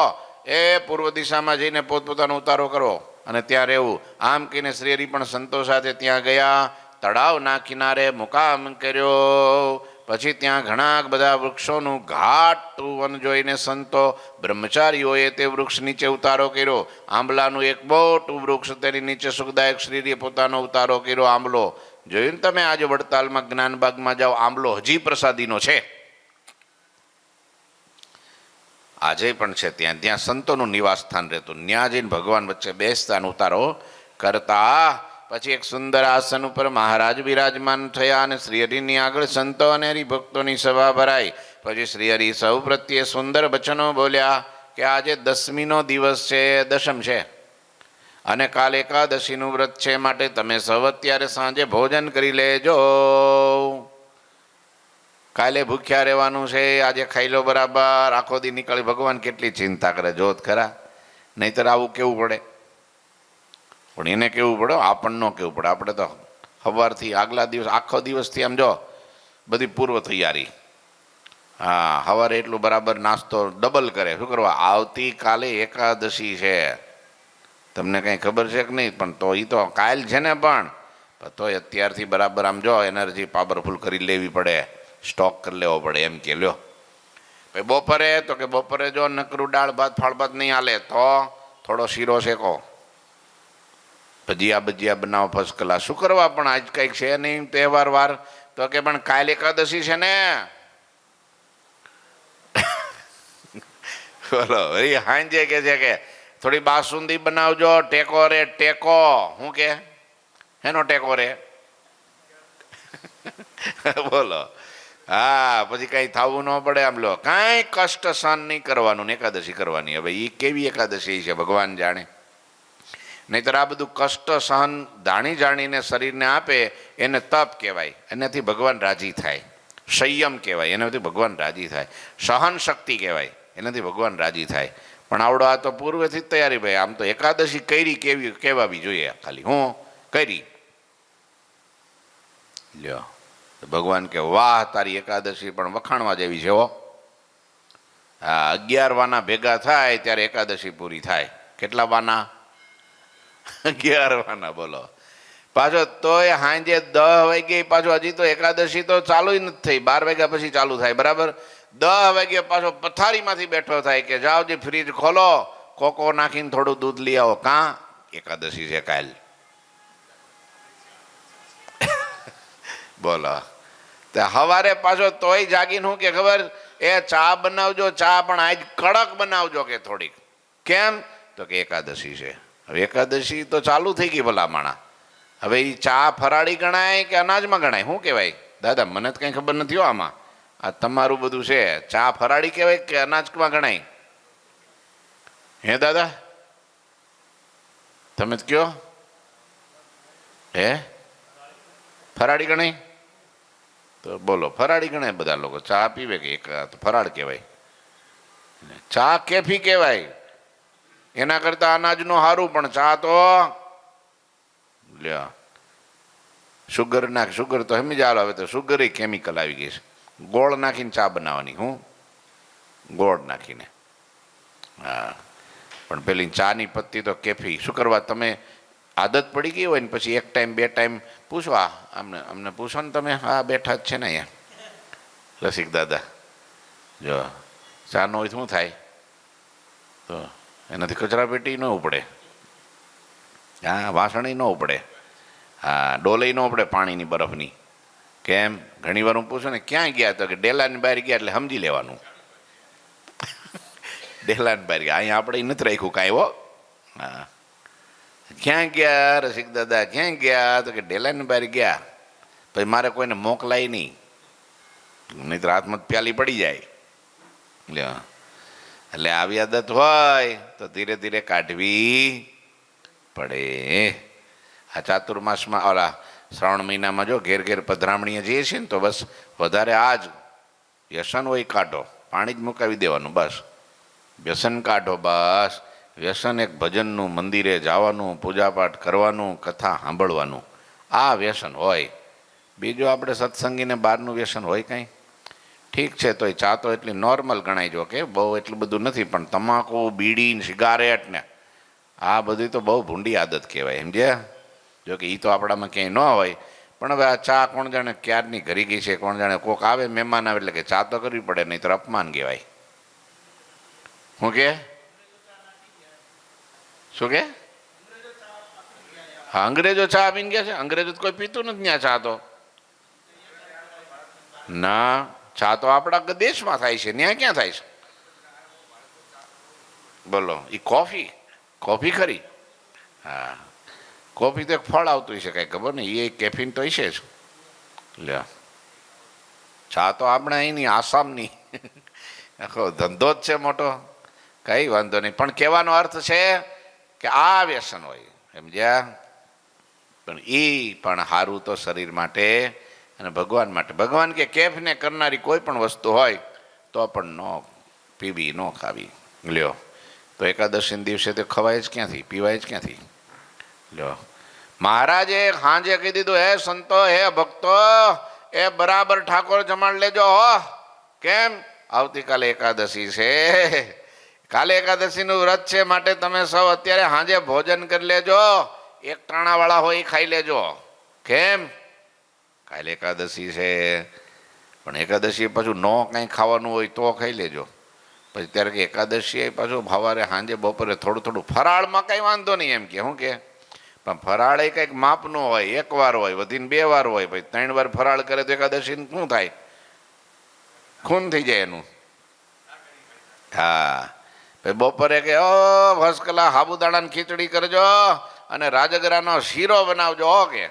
એ પૂર્વ દિશામાં જઈને પોતપોતાનો ઉતારો કરો અને ત્યાં રહેવું. આમ કહીને શ્રી હરિ પણ સંતો સાથે ત્યાં ગયા. તળાવના કિનારે મુકામ કર્યો. પછી ત્યાં ઘણા બધા વૃક્ષોનું ઘાટું વન જોઈને સંતો બ્રહ્મચારીઓએ તે વૃક્ષ નીચે ઉતારો કર્યો. આંબલાનું એક મોટું વૃક્ષ, તેની નીચે સુખદાયક શ્રીએ પોતાનો ઉતારો કર્યો. આંબલો જોયું ને તમે? આજે વડતાલમાં જ્ઞાનબાગમાં જાઓ, આંબલો હજી પ્રસાદીનો છે, આજે પણ છે. ત્યાં ત્યાં સંતોનું નિવાસ સ્થાન રહેતું. ત્યાં જઈને ભગવાન વચ્ચે બેસતા ઉતારો કરતા. પછી એક સુંદર આસન ઉપર મહારાજ બિરાજમાન થયા અને શ્રીહરિની આગળ સંતો અને હરિભક્તોની સભા ભરાઈ. પછી શ્રીહરિ સૌ પ્રત્યે સુંદર વચનો બોલ્યા કે આજે 10મીનો દિવસ છે, દશમ છે, અને કાલ એકાદશીનું વ્રત છે, માટે તમે સૌ અત્યારે સાંજે ભોજન કરી લેજો. કાલે ભૂખ્યા રહેવાનું છે, આજે ખાઈ લો બરાબર, આખો દી નીકળી. ભગવાન કેટલી ચિંતા કરે, જોત ખરા. નહીતર આવું કેવું પડે, પણ એને કેવું પડે, આપણને ન કેવું પડે. આપણે તો સવારથી આગલા દિવસ આખો દિવસથી આમ જો બધી પૂર્વ તૈયારી. હા, સવારે એટલું બરાબર નાસ્તો ડબલ કરે. શું કરવા? આવતીકાલે એકાદશી છે. તમને કંઈ ખબર છે કે નહીં? પણ તો એ તો કાલ છે ને, પણ તોય અત્યારથી બરાબર આમ જો એનર્જી પાવરફુલ કરી લેવી પડે, સ્ટોક કરી લેવો પડે. એમ કે લ્યો ભાઈ બપોરે, તો કે બપોરે જો નકરું દાળ ભાત ફાળ ભાત નહીં હાલે તો થોડો શીરો શેકો, ભજીયા ભજીયા બનાવો ફર્સ્ટ ક્લાસ. શું કરવા? પણ આજ કંઈક છે નહીં તહેવાર વાર, તો કે પણ કાલ એકાદશી છે ને. બોલો, હાંજે કે છે કે થોડી બાસુંદી બનાવજો, ટેકો રે ટેકો. શું કે એનો ટેકો રે? બોલો. હા, પછી કઈ થવું ન પડે. આમ લો કાંઈ કષ્ટ સહન નહીં કરવાનું ને એકાદશી કરવાની. હવે એ કેવી એકાદશી છે ભગવાન જાણે. નહીતર આ બધું કષ્ટ સહન જાણી જાણીને શરીરને આપે એને તપ કહેવાય, એનાથી ભગવાન રાજી થાય. સંયમ કહેવાય, એનાથી ભગવાન રાજી થાય. સહન શક્તિ કહેવાય, એનાથી ભગવાન રાજી થાય. પણ આવડો આ તો પૂર્વેથી જ તૈયારી. ભાઈ આમ તો એકાદશી કરી કેવી કહેવાવી જોઈએ, ખાલી હું કરી લ્યો. ભગવાન કે વાહ, તારી એકાદશી પણ વખાણવા જેવી છે હો. હા, 11 વાના ભેગા થાય ત્યારે એકાદશી પૂરી થાય. કેટલા વાના? 11 વાના. બોલો. પાછો તોય સાંજે 10 વાગે પાછો, હજી તો એકાદશી તો ચાલુ નથી થઈ, 12 વાગ્યા પછી ચાલુ થાય બરાબર. 10 વાગે પાછો પથારીમાંથી બેઠો થાય કે જાઓ જે ફ્રીજ ખોલો, કોકો નાખીને થોડું દૂધ લઈ આવો. કાં એકાદશી છે કાલ. બોલો. તો સવારે પાછો તોય જાગીને શું કે ખબર? એ ચા બનાવજો, ચા પણ આજ કડક બનાવજો કે થોડીક. કેમ? તો કે એકાદશી છે. હવે એકાદશી તો ચાલુ થઈ ગઈ ભલામણા. હવે એ ચા ફરાળી ગણાય કે અનાજમાં ગણાય? શું કહેવાય દાદા? મને તો કંઈ ખબર નથી હો આમાં. આ તમારું બધું છે. ચા ફરાળી કહેવાય કે અનાજમાં ગણાય? હે દાદા, તમે જ કયો. હે ફરાળી ગણાય? તો બોલો, ફરાળી ગણાય બધા લોકો. ચા પીવે કે એક ફરાળ કહેવાય? ચા કેફી કહેવાય. એના કરતા અનાજનું સારું, પણ ચા તો લ્યો શુગર નાખ. શુગર તો સમજી ચાલો, હવે તો શુગર કેમિકલ આવી ગઈ છે. ગોળ નાખીને ચા બનાવવાની. હું ગોળ નાખીને. હા, પણ પેલી ચાની પત્તી તો કેફી. શું કરવા? તમે આદત પડી ગઈ હોય ને પછી એક ટાઈમ બે ટાઈમ પૂછવા. અમને પૂછો ને તમે. હા, બેઠા જ છે ને અહીંયા રસિક દાદા. જો ચા નો હોય શું થાય? તો એનાથી કચરા પેટી ન ઉપડે. હા, વાસણી ન ઉપડે. હા, ડોલઈ ન ઉપડે પાણીની બરફની. કેમ? ઘણી વાર હું પૂછું ને ક્યાં ગયા, તો કે ડેલાની બહાર ગયા, એટલે સમજી લેવાનું ડેલાની બહાર ગયા. અહીંયા આપણે નથી રાખ્યું કાંઈ હો. હા, ક્યાં ગયા રસિક દાદા? ક્યાં ગયા? તો કે ડેલાની બહાર ગયા. પછી મારે કોઈને મોકલાય નહીં, નહીં તો હાથમાં પ્યાલી પડી જાય. એટલે આવી આદત હોય તો ધીરે ધીરે કાઢવી પડે. આ ચાતુર્માસમાં ઓલા શ્રાવણ મહિનામાં જો ઘેર ઘેર પધરામણીએ જઈએ છીએ ને, તો બસ વધારે આ જ વ્યસન હોય કાઢો, પાણી જ મુકાવી દેવાનું. બસ વ્યસન કાઢો. બસ વ્યસન એક ભજનનું, મંદિરે જવાનું, પૂજાપાઠ કરવાનું, કથા સાંભળવાનું, આ વ્યસન હોય. બીજું આપણે સત્સંગીને બહારનું વ્યસન હોય કાંઈ? ઠીક છે, તો એ ચા તો એટલી નોર્મલ ગણાય. જો કે બહુ એટલું બધું નથી, પણ તમાકુ, બીડી, સિગારેટ ને આ બધી તો બહુ ભૂંડી આદત કહેવાય. સમજ્યા? જો કે એ તો આપણામાં ક્યાંય ન હોય, પણ હવે આ ચા કોણ જાણે ક્યારની ઘરી ગઈ છે, કોણ જાણે કોક આવે મહેમાન આવે એટલે કે ચા તો કરવી પડે, નહીં તો અપમાન કહેવાય. શું કે શું કે હા, અંગ્રેજો ચા આપીને ગયા છે. અંગ્રેજો તો કોઈ પીતું નથી ત્યાં ચા તો. ના, ચા તો આપણા દેશમાં થાય છે, ત્યાં ક્યાં થાય છે? બોલો, એ કોફી કોફી ખરી? હા, કોફી તો એક ફળ આવતું હશે, કાંઈ ખબર નહીં, એ કેફીન તો હશે જ. લ્યો, ચા તો આપણે અહીંની આસામની આખો ધંધો જ છે મોટો. કઈ વાંધો નહીં, પણ કહેવાનો અર્થ છે કે આ વ્યસન હોય, સમજ્યા? પણ એ પણ સારું તો શરીર માટે અને ભગવાન માટે. ભગવાન કે કેફને કરનારી કોઈ પણ વસ્તુ હોય તો પણ ન પીવી, ન ખાવી. લ્યો, તો એકાદશીના દિવસે તો ખવાય જ ક્યાંથી, પીવાય જ ક્યાંથી? લ્યો, મહારાજે સાંજે કહી દીધું, હે સંતો, હે ભક્તો, એ બરાબર ઠાકોર જમાડ લેજો હો. કેમ? આવતીકાલે એકાદશી છે, કાલે એકાદશીનું વ્રત છે, માટે તમે સૌ અત્યારે સાંજે ભોજન કરી લેજો. એક ટાણાવાળા હોય ખાઈ લેજો. કેમ? કાલે એકાદશી છે. પણ એકાદશી પાછું ન કંઈ ખાવાનું હોય તો ખાઈ લેજો. પછી ત્યારે કે એકાદશી પાછું સવારે સાંજે બપોરે થોડું થોડું ફરાળમાં કંઈ વાંધો નહીં એમ કે. શું કે? પણ ફરાળ એ કંઈક માપનો હોય, એક વાર હોય, વધીને 2 વાર હોય. પછી 3 વાર ફરાળ કરે તો એકાદશી શું થાય? ખૂન થઈ જાય એનું. હા, પછી બપોરે કે ઓ ફર્સ્ટ ક્લાસ સાબુદાણાની ખીચડી કરજો અને રાજગરાનો શીરો બનાવજો કે.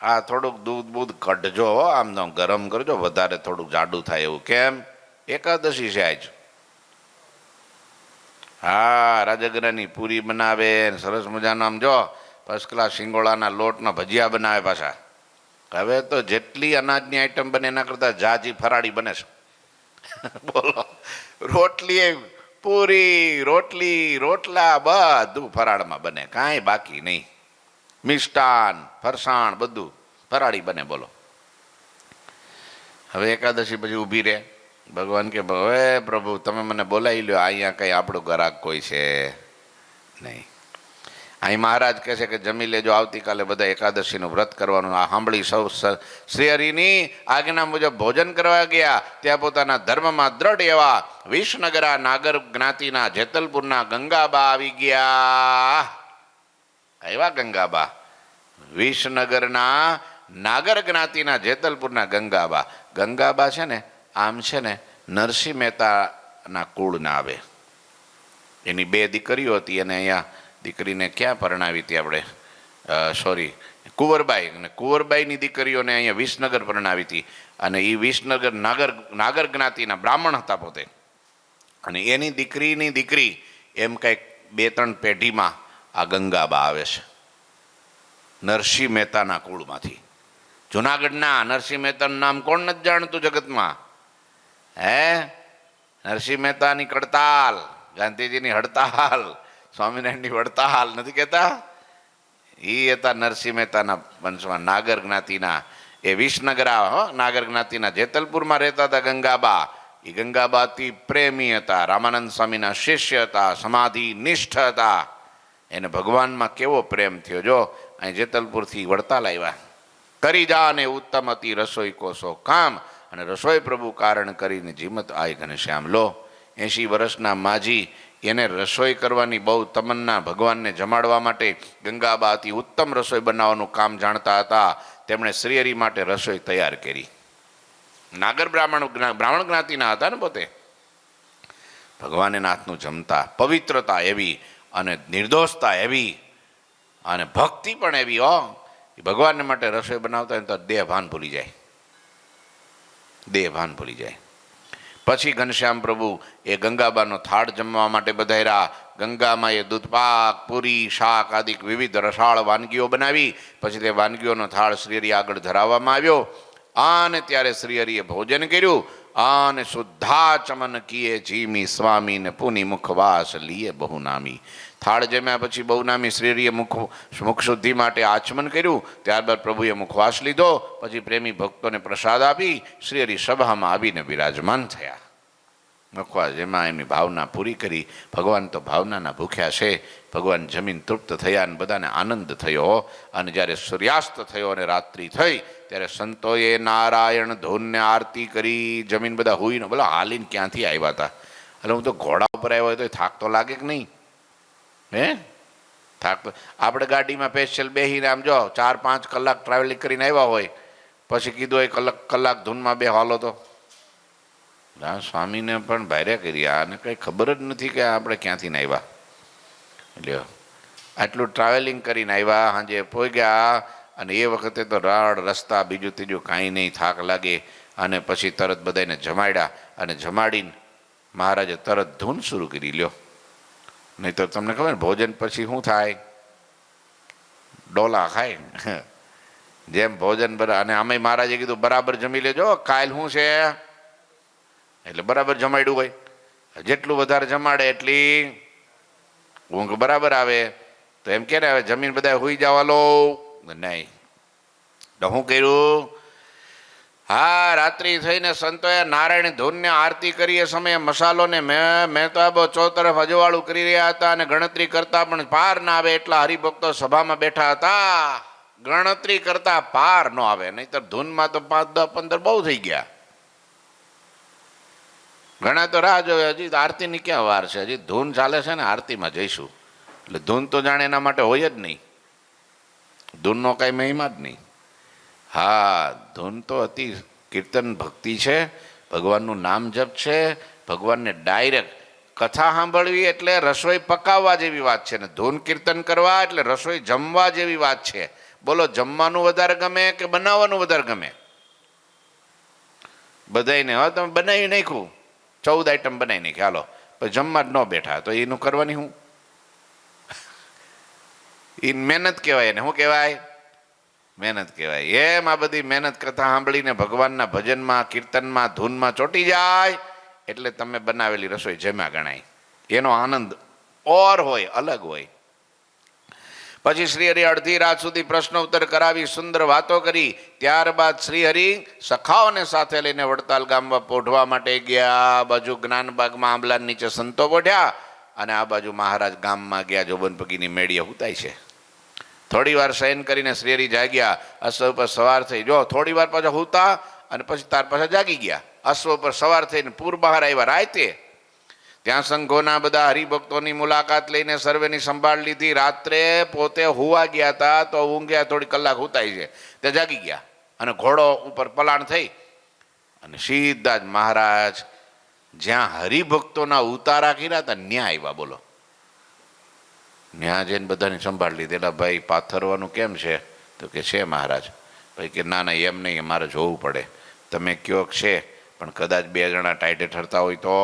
હા, થોડુંક દૂધ બૂધ કઢજો, આમ તો ગરમ કરજો, વધારે થોડુંક જાડું થાય એવું. કેમ? એકાદશી છે આજ. હા, રાજગરાની પૂરી બનાવે, સરસ મજાનો આમ જો ફર્સ્ટ ક્લાસ શિંગોળાના લોટના ભજીયા બનાવે પાછા. હવે તો જેટલી અનાજની આઈટમ બને એના કરતાં જાજી ફરાળી બને છે. બોલો, રોટલી, પૂરી, રોટલી, રોટલા બધું ફરાળમાં બને, કાંઈ બાકી નહીં. મિષ્ટાન, ફરસાણ બધું ફરાળી બને. બોલો, હવે એકાદશી પછી ઊભી રહે. ભગવાન કે હવે પ્રભુ તમે મને બોલાવી લ્યો, અહીંયા કંઈ આપણું ગ્રાહક કોઈ છે નહીં. અહીં મહારાજ કહે છે કે જમી લેજો, આવતીકાલે બધા એકાદશીનું વ્રત કરવાનું. આ સાંભળી સૌ શ્રી હરિની આજ્ઞા મુજબ ભોજન કરવા ગયા. ત્યાં પોતાના ધર્મમાં દ્રઢ એવા વિસનગરા નાગર જ્ઞાતિના જેતલપુરના ગંગાબા આવી ગયા. આવ્યા ગંગાબા, વિસનગરના નાગર જ્ઞાતિના જેતલપુરના ગંગાબા. ગંગાબા છે ને, આમ છે ને નરસિંહ મહેતાના કુળના આવે. એની 2 દીકરીઓ હતી, અને અહીંયા દીકરીને ક્યાં પરણાવી હતી આપણે? સોરી, કુંવરબાઈ. અને કુંવરબાઈની દીકરીઓને અહીંયા વિસનગર પરણાવી હતી. અને એ વિસનગર નાગર જ્ઞાતિના બ્રાહ્મણ હતા પોતે. અને એની દીકરીની દીકરી એમ કંઈક 2-3 પેઢીમાં આ ગંગાબા આવે છે, નરસિંહ મહેતાના કુળમાંથી. જુનાગઢના નરસિંહ મહેતાનું નામ કોણ નથી જાણતું જગતમાં? હે, નરસિંહ મહેતાની કડતાલ, ગાંધીજીની હડતાલ, સ્વામિનારાયણની વડતાલ નથી કહેતા? એ હતા નરસિંહ મહેતાના વંશમાં, નાગર જ્ઞાતિના. એ વિસનગરા નાગર જ્ઞાતિના જેતલપુરમાં રહેતા હતા ગંગાબા. એ ગંગાબા અતિ પ્રેમી હતા, રામાનંદ સ્વામીના શિષ્ય હતા, સમાધિ નિષ્ઠ હતા. એને ભગવાનમાં કેવો પ્રેમ થયો જો. અહીં જેતલપુરથી વડતાલ આવ્યા. કરી જા ને ઉત્તમ અતિ રસોઈ કોસો કામ, અને રસોઈ પ્રભુ કારણ કરીને જીમત આય ઘનશ્યામ. લો, 80 વર્ષના માજી, એને રસોઈ કરવાની બહુ તમન્ના, ભગવાનને જમાડવા માટે. ગંગાબા અતિ ઉત્તમ રસોઈ બનાવવાનું કામ જાણતા હતા. તેમણે શ્રીહરિ માટે રસોઈ તૈયાર કરી. નાગર બ્રાહ્મણ જ્ઞાતિના હતા ને પોતે. ભગવાન એના હાથનું જમતા. પવિત્રતા એવી અને નિર્દોષતા એવી અને ભક્તિ પણ એવી. ભગવાનને માટે રસોઈ બનાવતા હોય તો દેહ ભાન ભૂલી જાય, દેહ ભાન ભૂલી જાય. પછી ઘનશ્યામ પ્રભુ એ ગંગાબાનો થાળ જમવા માટે બધાયરા. ગંગામાં એ દૂધપાક, પૂરી, શાક આદિ વિવિધ રસાળ વાનગીઓ બનાવી. પછી તે વાનગીઓનો થાળ શ્રીહરિ આગળ ધરાવવામાં આવ્યો. અને ત્યારે શ્રીહરિએ ભોજન કર્યું. અને શુદ્ધાચમન કીએ જીમી સ્વામી ને પુનિ મુખવાસ લીએ બહુ નામી. થાળ જમ્યા પછી બહુ નામી શ્રીહરિએ મુખ શુદ્ધિ માટે આચમન કર્યું. ત્યારબાદ પ્રભુએ મુખવાસ લીધો. પછી પ્રેમી ભક્તોને પ્રસાદ આપી શ્રીહરિ સભામાં આવીને બિરાજમાન થયા. મખવા જેમાં એમની ભાવના પૂરી કરી. ભગવાન તો ભાવનાના ભૂખ્યા છે. ભગવાન જમીન તૃપ્ત થયા અને બધાને આનંદ થયો. અને જ્યારે સૂર્યાસ્ત થયો અને રાત્રિ થઈ ત્યારે સંતોએ નારાયણ ધૂનને આરતી કરી. જમીન બધા હુઈને બોલો હાલીને ક્યાંથી આવ્યા હતા. એટલે હું તો ઘોડા ઉપર આવ્યો હોય તો થાક તો લાગે કે નહીં? હે થાક તો આપણે ગાડીમાં સ્પેશિયલ બેસીને આમ જો 4-5 કલાક ટ્રાવેલિંગ કરીને આવ્યા હોય પછી કીધું હોય કલાક ધૂનમાં બે હાલો તો સ્વામીને પણ ભારે કર્યા અને કંઈ ખબર જ નથી કે આપણે ક્યાંથી ને આવ્યા. એટલે આટલું ટ્રાવેલિંગ કરીને આવ્યા, સાંજે પહોંચ્યા અને એ વખતે તો રાડ રસ્તા બીજું ત્રીજું કાંઈ નહીં, થાક લાગે. અને પછી તરત બધાને જમાડ્યા અને જમાડીને મહારાજે તરત ધૂન શરૂ કરી લ્યો. નહીં તો તમને ખબર ને ભોજન પછી શું થાય? ડોલા ખાય જેમ ભોજન અને આમે મહારાજે કીધું બરાબર જમી લેજો, કાલ શું છે એટલે બરાબર જમાડ્યું હોય. જેટલું વધારે જમાડે એટલી ઊંઘ બરાબર આવે. તો એમ કે ને હવે જમીન બધા હુઈ જવા લો, નહીં તો શું કર્યું? હા, રાત્રિ થઈને સંતોએ નારાયણ ધૂનને આરતી કરી. એ સમયે મસાલોને મહેતાબો ચોતરફ અજવાળું કરી રહ્યા હતા અને ગણતરી કરતા પણ પાર ના આવે એટલા હરિભક્તો સભામાં બેઠા હતા. ગણતરી કરતા પાર ન આવે, નહીતર ધૂનમાં તો 5, 10, 15 બહુ થઈ ગયા. ઘણા તો રાહ જોવે, હજી આરતીની ક્યાં વાર છે, હજી ધૂન ચાલે છે ને આરતીમાં જઈશું. એટલે ધૂન તો જાણે એના માટે હોય જ નહીં, ધૂનનો કાંઈ મહિમા જ નહીં. હા, ધૂન તો અતિ કીર્તન ભક્તિ છે, ભગવાનનું નામ જપ છે. ભગવાનને ડાયરેક્ટ કથા સાંભળવી એટલે રસોઈ પકાવવા જેવી વાત છે ને ધૂન કીર્તન કરવા એટલે રસોઈ જમવા જેવી વાત છે. બોલો, જમવાનું વધારે ગમે કે બનાવવાનું વધારે ગમે? બધાને હવે તમે બનાવી નાખ્યું, 14 આઈટમ બનાવી નાખી, હાલો પછી જમવા જ ન બેઠા તો એનું કરવાની શું? એ મહેનત કહેવાય ને શું કહેવાય? મહેનત કહેવાય. એમ આ બધી મહેનત કથા સાંભળીને ભગવાનના ભજનમાં, કીર્તનમાં, ધૂનમાં ચોંટી જાય એટલે તમે બનાવેલી રસોઈ જમ્યા ગણાય. એનો આનંદ ઓર હોય, અલગ હોય. પછી શ્રીહરિ અડધી રાત સુધી પ્રશ્ન ઉત્તર કરાવી સુંદર વાતો કરી. ત્યારબાદ શ્રીહરિ સખાઓને સાથે લઈને વડતાલ ગામમાં પોઢવા માટે ગયા. બાજુ જ્ઞાનબાગમાં આંબલા નીચે સંતો પોઢ્યા અને આ બાજુ મહારાજ ગામમાં ગયા. જોબન પગીની મેળીએ હુતાય છે. થોડી વાર શયન કરીને શ્રીહરિ જાગ્યા. અશ્વ ઉપર સવાર થઈ, જો થોડી વાર પાછા હુતા અને પછી તાર પાછા જાગી ગયા. અશ્વ ઉપર સવાર થઈને પૂર બહાર આવ્યા રાતે. ત્યાં સંઘોના બધા હરિભક્તોની મુલાકાત લઈને સર્વેની સંભાળ લીધી. રાત્રે પોતે હુવા ગયા હતા તો ઊંઘ્યા, થોડી કલાક હુતાઈ છે ત્યાં જાગી ગયા અને ઘોડો ઉપર પલાણ થઈ અને સીધા જ મહારાજ જ્યાં હરિભક્તોના ઉતારા કર્યા હતા ન્યા આવ્યા. બોલો, ન્યા જઈને બધાની સંભાળ લીધી. એટલે ભાઈ પાથરવાનું કેમ છે? તો કે છે મહારાજ. ભાઈ કે ના ના એમ નહીં, મારે જોવું પડે. તમે કયો છે પણ કદાચ 2 જણા ટાઈટે ઠરતા હોય તો.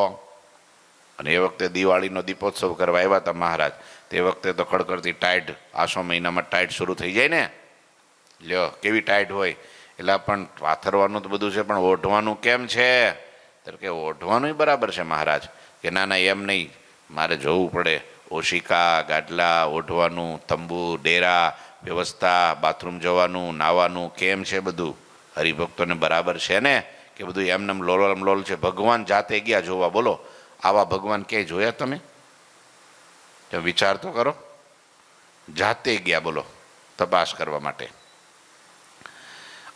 અને એ વખતે દિવાળીનો દીપોત્સવ કરવા આવ્યા હતા મહારાજ. તે વખતે તો કડકડતી ટાઈટ, આસો મહિનામાં ટાઈટ શરૂ થઈ જાય ને. લ્યો કેવી ટાઈટ હોય. એટલે પણ પાથરવાનું તો બધું છે પણ ઓઢવાનું કેમ છે? તો કે ઓઢવાનું બરાબર છે મહારાજ. કે ના ના એમ નહીં, મારે જોવું પડે. ઓશિકા, ગાડલા, ઓઢવાનું, તંબુ, ડેરા, વ્યવસ્થા, બાથરૂમ જવાનું, નાવાનું કેમ છે બધું? હરિભક્તોને બરાબર છે ને કે બધું એમનેમ લોલમ લોલ છે? ભગવાન જાતે ગયા જોવા. બોલો, આવા ભગવાન ક્યાંય જોયા તમે? વિચાર તો કરો. જાતે ગયા, બોલો, તપાસ કરવા માટે.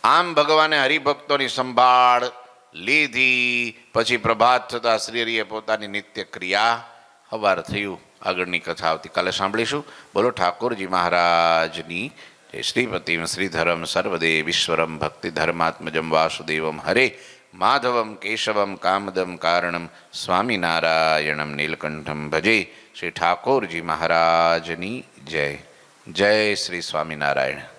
આમ ભગવાને હરિભક્તોની સંભાળ લીધી. પછી પ્રભાત થતા શ્રીહરિએ પોતાની નિત્ય ક્રિયા, સવાર થયું. આગળની કથા આવતીકાલે સાંભળીશું. બોલો ઠાકોરજી મહારાજની જય. શ્રીપતિમ શ્રીધરમ સર્વદેવીશ્વરમ ભક્તિ ધર્માત્મજમ વાસુદેવમ હરે માધવમ કેશવમ કામદમ કારણમ સ્વામિનારાયણમ નીલકંઠમ ભજે. શ્રી ઠાકોરજી મહારાજની જય. જય શ્રી સ્વામિનારાયણ.